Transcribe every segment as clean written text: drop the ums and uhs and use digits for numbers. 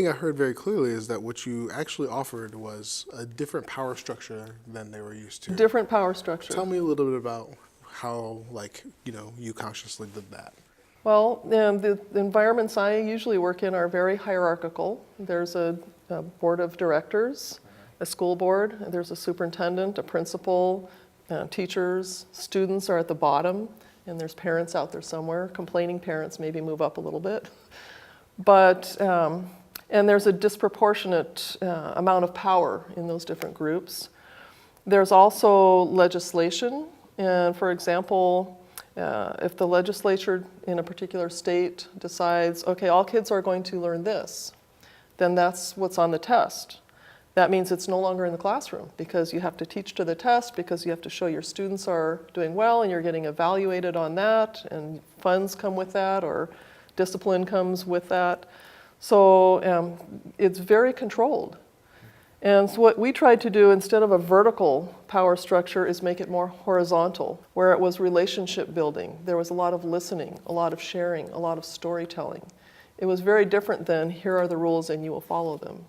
thing I heard very clearly is that what you actually offered was a different power structure than they were used to. Different power structure. Tell me a little bit about how, you consciously did that. Well, the environments I usually work in are very hierarchical. There's a board of directors, a school board, there's a superintendent, a principal, teachers, students are at the bottom, and there's parents out there somewhere. Complaining parents maybe move up a little bit. But, and there's a disproportionate amount of power in those different groups. There's also legislation, and for example, if the legislature in a particular state decides, okay, all kids are going to learn this, then that's what's on the test. That means it's no longer in the classroom because you have to teach to the test, because you have to show your students are doing well and you're getting evaluated on that, and funds come with that, or discipline comes with that. So it's very controlled. And so what we tried to do, instead of a vertical power structure, is make it more horizontal, where it was relationship building. There was a lot of listening, a lot of sharing, a lot of storytelling. It was very different than, here are the rules and you will follow them.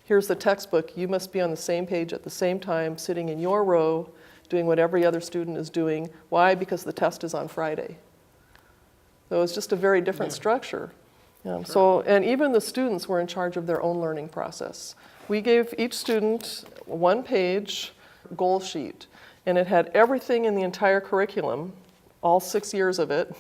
Here's the textbook, you must be on the same page at the same time, sitting in your row, doing what every other student is doing. Why? Because the test is on Friday. So it's just a very different structure. And even the students were in charge of their own learning process. We gave each student a one-page goal sheet, and it had everything in the entire curriculum, all 6 years of it,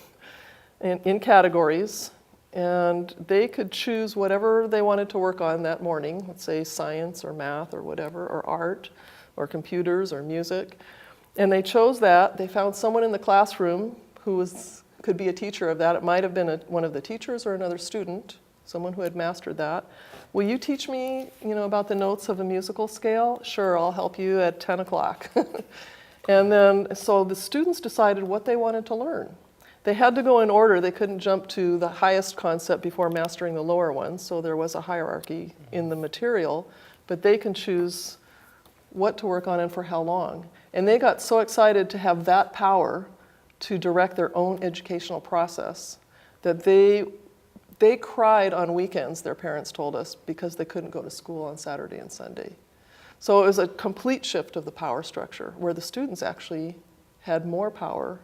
in categories, and they could choose whatever they wanted to work on that morning, let's say science or math or whatever, or art, or computers or music. And they chose that. They found someone in the classroom who could be a teacher of that. It might have been one of the teachers or another student, someone who had mastered that. Will you teach me, about the notes of a musical scale? Sure, I'll help you at 10 o'clock. And then, so the students decided what they wanted to learn. They had to go in order. They couldn't jump to the highest concept before mastering the lower ones, so there was a hierarchy in the material, but they can choose what to work on and for how long. And they got so excited to have that power to direct their own educational process that they cried on weekends, their parents told us, because they couldn't go to school on Saturday and Sunday. So it was a complete shift of the power structure, where the students actually had more power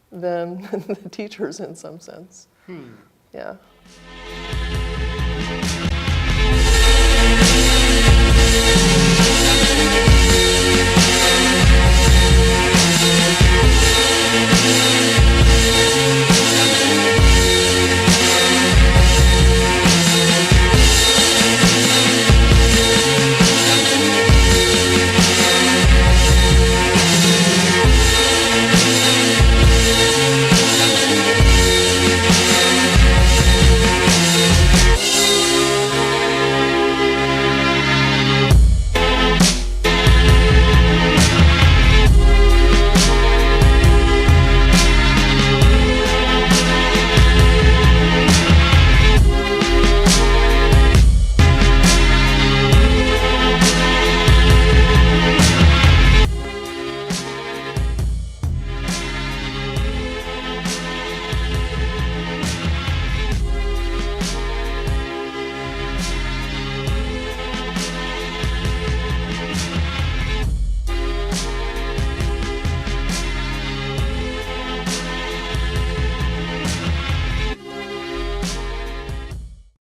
than the teachers in some sense. Yeah.